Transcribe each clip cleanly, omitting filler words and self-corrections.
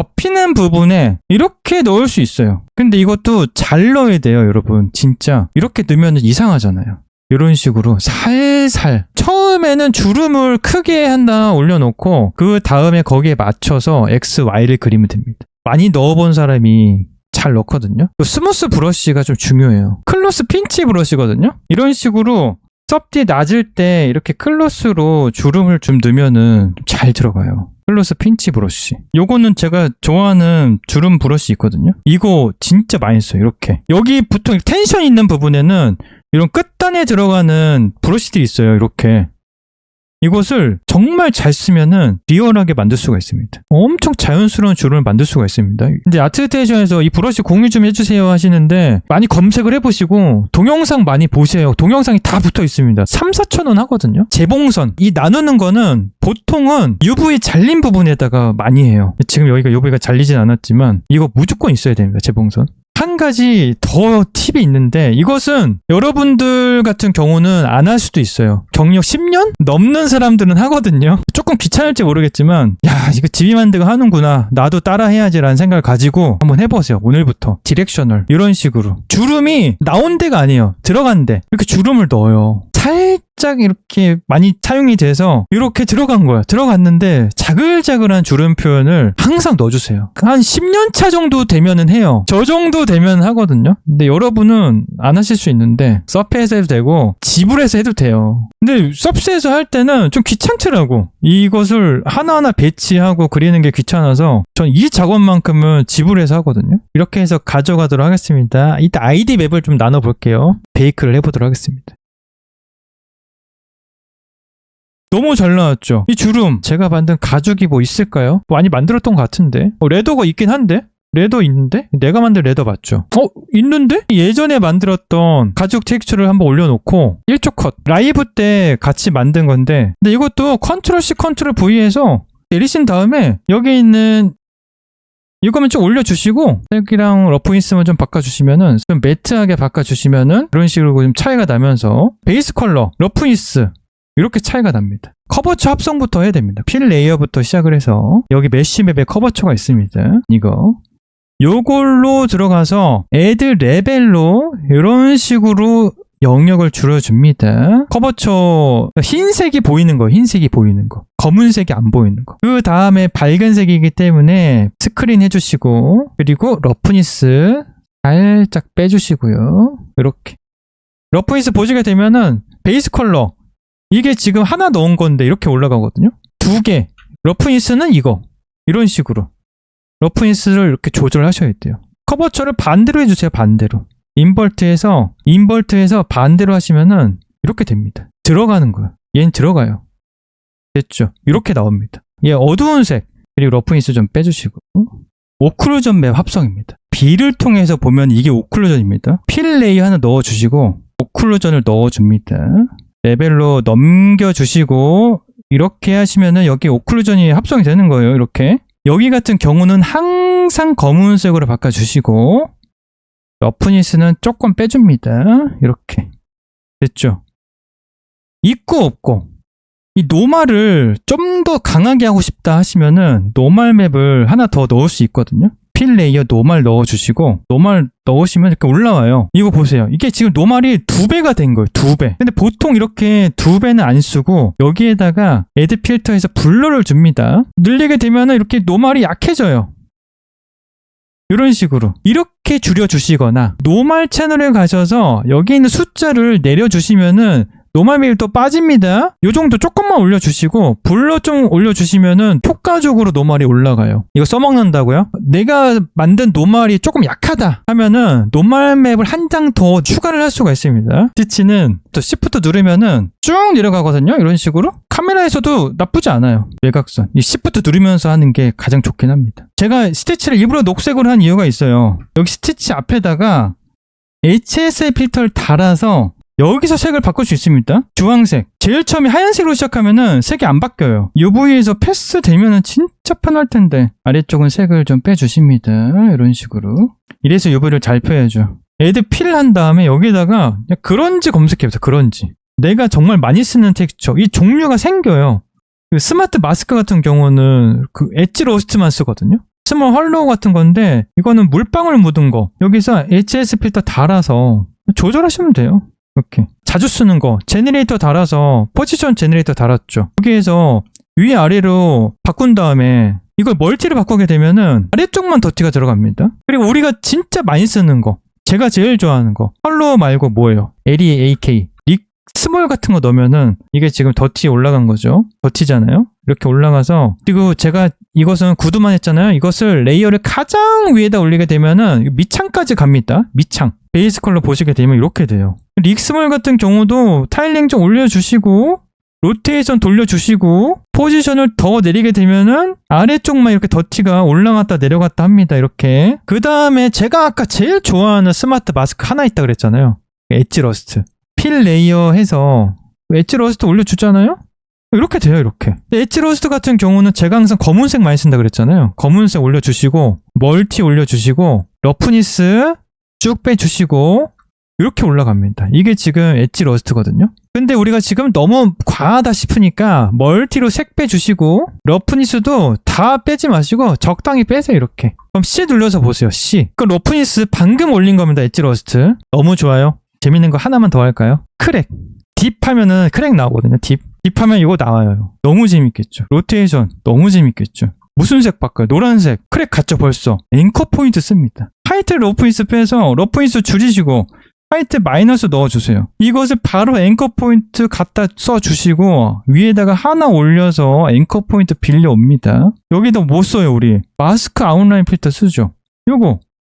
덮이는 부분에 이렇게 넣을 수 있어요. 근데 이것도 잘 넣어야 돼요, 여러분. 진짜 이렇게 넣으면 이상하잖아요. 이런 식으로 살살 처음에는 주름을 크게 하나 올려놓고 그 다음에 거기에 맞춰서 X, Y를 그리면 됩니다. 많이 넣어본 사람이 잘 넣거든요. 스무스 브러쉬가 좀 중요해요. 클로스 핀치 브러쉬거든요. 이런 식으로 썹디 낮을 때 이렇게 클로스로 주름을 좀 넣으면은 잘 들어가요. 클로스 핀치 브러쉬. 요거는 제가 좋아하는 주름 브러쉬 있거든요. 이거 진짜 많이 써요. 이렇게. 여기 보통 텐션 있는 부분에는 이런 끝단에 들어가는 브러쉬들이 있어요. 이렇게. 이것을 정말 잘 쓰면은 리얼하게 만들 수가 있습니다. 엄청 자연스러운 주름을 만들 수가 있습니다. 근데 아트스테이션에서 이 브러쉬 공유 좀 해주세요 하시는데 많이 검색을 해보시고 동영상 많이 보세요. 동영상이 다 붙어 있습니다. 3, 4천 원 하거든요. 재봉선. 이 나누는 거는 보통은 UV 잘린 부분에다가 많이 해요. 지금 여기가 UV가 잘리진 않았지만 이거 무조건 있어야 됩니다. 재봉선. 한 가지 더 팁이 있는데 이것은 여러분들 같은 경우는 안 할 수도 있어요. 경력 10년 넘는 사람들은 하거든요. 조금 귀찮을지 모르겠지만 야 이거 지비만드가 하는구나. 나도 따라 해야지라는 생각을 가지고 한번 해보세요. 오늘부터 디렉셔널 이런 식으로 주름이 나온 데가 아니에요. 들어간 데 이렇게 주름을 넣어요. 살짝 이렇게 많이 사용이 돼서 이렇게 들어간 거야. 들어갔는데 자글자글한 주름 표현을 항상 넣어주세요. 한 10년 차 정도 되면은 해요. 저 정도 되면 하거든요. 근데 여러분은 안 하실 수 있는데 서페에서 해도 되고 지불해서 해도 돼요. 근데 서페에서 할 때는 좀 귀찮더라고. 이것을 하나하나 배치하고 그리는 게 귀찮아서 전 이 작업만큼은 지불해서 하거든요. 이렇게 해서 가져가도록 하겠습니다. 이따 아이디 맵을 좀 나눠볼게요. 베이크를 해보도록 하겠습니다. 너무 잘 나왔죠? 이 주름 제가 만든 가죽이 뭐 있을까요? 많이 만들었던 것 같은데 레더가 있긴 한데? 레더 있는데? 내가 만든 레더 맞죠? 있는데? 예전에 만들었던 가죽 텍스처를 한번 올려놓고 1초 컷 라이브 때 같이 만든 건데 근데 이것도 컨트롤 C 컨트롤 V에서 내리신 다음에 여기 있는 이거면 좀 올려주시고 색이랑 러프인스만 좀 바꿔주시면은 좀 매트하게 바꿔주시면은 이런 식으로 좀 차이가 나면서 베이스 컬러, 러프인스 이렇게 차이가 납니다. 커버처 합성부터 해야 됩니다. 필 레이어부터 시작을 해서 여기 메쉬맵에 커버처가 있습니다. 요걸로 들어가서 애드 레벨로 이런 식으로 영역을 줄여줍니다. 커버처 흰색이 보이는 거, 흰색이 보이는 거, 검은색이 안 보이는 거. 그 다음에 밝은색이기 때문에 스크린 해주시고 그리고 러프니스 살짝 빼주시고요. 이렇게 러프니스 보시게 되면은 베이스 컬러 이게 지금 하나 넣은 건데 이렇게 올라가거든요. 2개. 러프니스는 이거. 이런 식으로. 러프니스를 이렇게 조절하셔야 돼요. 커버처를 반대로 해주세요. 반대로. 인버트해서 반대로 하시면은 이렇게 됩니다. 들어가는 거예요. 얘는 들어가요. 됐죠? 이렇게 나옵니다. 얘 어두운 색. 그리고 러프니스 좀 빼주시고. 오클루전 맵 합성입니다. B를 통해서 보면 이게 오클루전입니다. 필 레이어 하나 넣어주시고 오클루전을 넣어줍니다. 레벨로 넘겨주시고 이렇게 하시면은 여기 오클루전이 합성이 되는 거예요. 이렇게 여기 같은 경우는 항상 검은색으로 바꿔주시고 러프니스는 조금 빼줍니다. 이렇게 됐죠? 있고 없고 이 노말을 좀 더 강하게 하고 싶다 하시면은 노말 맵을 하나 더 넣을 수 있거든요. 필 레이어 노말 넣어주시고 노말 넣으시면 이렇게 올라와요. 이거 보세요. 이게 지금 노말이 2배가 된 거예요. 2배. 근데 보통 이렇게 2배는 안 쓰고 여기에다가 애드 필터에서 블러를 줍니다. 늘리게 되면 이렇게 노말이 약해져요. 이런 식으로 이렇게 줄여주시거나 노말 채널에 가셔서 여기 있는 숫자를 내려주시면은 노말 맵이 또 빠집니다. 요 정도 조금만 올려주시고 블러 좀 올려주시면은 효과적으로 노말이 올라가요. 이거 써먹는다고요? 내가 만든 노말이 조금 약하다 하면은 노말 맵을 한 장 더 추가를 할 수가 있습니다. 스티치는 또 Shift 누르면은 쭉 내려가거든요. 이런 식으로 카메라에서도 나쁘지 않아요. 외곽선 이 Shift 누르면서 하는 게 가장 좋긴 합니다. 제가 스티치를 일부러 녹색으로 한 이유가 있어요. 여기 스티치 앞에다가 HSL 필터를 달아서 여기서 색을 바꿀 수 있습니다. 주황색. 제일 처음에 하얀색으로 시작하면은 색이 안 바뀌어요. UV에서 패스 되면은 진짜 편할 텐데. 아래쪽은 색을 좀 빼주십니다. 이런 식으로. 이래서 UV를 잘 펴야죠. 애드 필 한 다음에 여기다가 그냥 그런지 검색해보세요. 그런지. 내가 정말 많이 쓰는 텍스처. 이 종류가 생겨요. 그 스마트 마스크 같은 경우는 그 엣지 로스트만 쓰거든요. 스몰 헐로우 같은 건데 이거는 물방울 묻은 거 여기서 HS 필터 달아서 조절하시면 돼요. 이렇게 자주 쓰는 거 제너레이터 달아서 포지션 제너레이터 달았죠. 여기에서 위아래로 바꾼 다음에 이걸 멀티를 바꾸게 되면은 아래쪽만 더티가 들어갑니다. 그리고 우리가 진짜 많이 쓰는 거 제가 제일 좋아하는 거 헐로우 말고 뭐예요? LEAK 릭 스몰 같은 거 넣으면은 이게 지금 더티 올라간 거죠. 더티잖아요. 이렇게 올라가서 그리고 제가 이것은 구두만 했잖아요. 이것을 레이어를 가장 위에다 올리게 되면은 밑창까지 갑니다. 밑창 베이스 컬러 보시게 되면 이렇게 돼요. 릭스몰 같은 경우도 타일링 좀 올려주시고 로테이션 돌려주시고 포지션을 더 내리게 되면은 아래쪽만 이렇게 더티가 올라갔다 내려갔다 합니다. 이렇게 그 다음에 제가 아까 제일 좋아하는 스마트 마스크 하나 있다 그랬잖아요. 엣지 러스트 필 레이어 해서 엣지 러스트 올려주잖아요. 이렇게 돼요. 이렇게 엣지 러스트 같은 경우는 제가 항상 검은색 많이 쓴다 그랬잖아요. 검은색 올려주시고 멀티 올려주시고 러프니스 쭉 빼주시고 이렇게 올라갑니다. 이게 지금 엣지 러스트거든요. 근데 우리가 지금 너무 과하다 싶으니까 멀티로 색 빼주시고 러프니스도 다 빼지 마시고 적당히 빼세요. 이렇게 그럼 C 눌러서 보세요. C 그 러프니스 방금 올린 겁니다. 엣지 러스트 너무 좋아요. 재밌는 거 하나만 더 할까요? 크랙 딥 하면은 크랙 나오거든요. 딥 하면 이거 나와요. 너무 재밌겠죠. 로테이션 너무 재밌겠죠. 무슨 색 바꿔요? 노란색 크랙 갔죠. 벌써 앵커 포인트 씁니다. 화이트 러프니스 빼서 러프니스 줄이시고 화이트 마이너스 넣어주세요. 이것을 바로 앵커 포인트 갖다 써주시고 위에다가 하나 올려서 앵커 포인트 빌려옵니다. 여기다 뭐 써요 우리? 마스크 아웃라인 필터 쓰죠.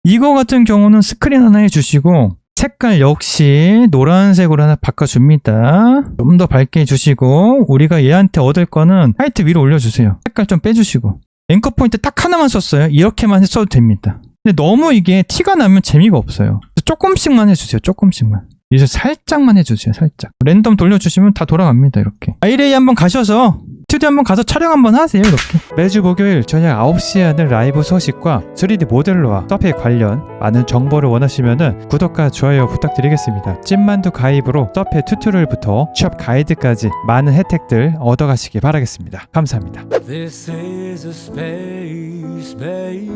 이거 같은 경우는 스크린 하나 해주시고 색깔 역시 노란색으로 하나 바꿔줍니다. 좀 더 밝게 해주시고 우리가 얘한테 얻을 거는 화이트 위로 올려주세요. 색깔 좀 빼주시고 앵커 포인트 딱 하나만 썼어요. 이렇게만 써도 됩니다. 근데 너무 이게 티가 나면 재미가 없어요. 조금씩만 해주세요. 조금씩만. 이제 살짝만 해주세요. 살짝. 랜덤 돌려주시면 다 돌아갑니다. 이렇게. 아이레이 한번 가셔서 스튜디오 한번 가서 촬영 한번 하세요. 이렇게. 매주 목요일 저녁 9시에 하는 라이브 소식과 3D 모델러와 서페 관련 많은 정보를 원하시면 구독과 좋아요 부탁드리겠습니다. 찐만두 가입으로 서페 튜토리얼부터 취업 가이드까지 많은 혜택들 얻어가시길 바라겠습니다. 감사합니다. This is a space base.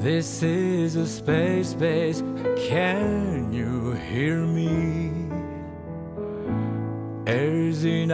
This is a space base. Can you hear me? Airs in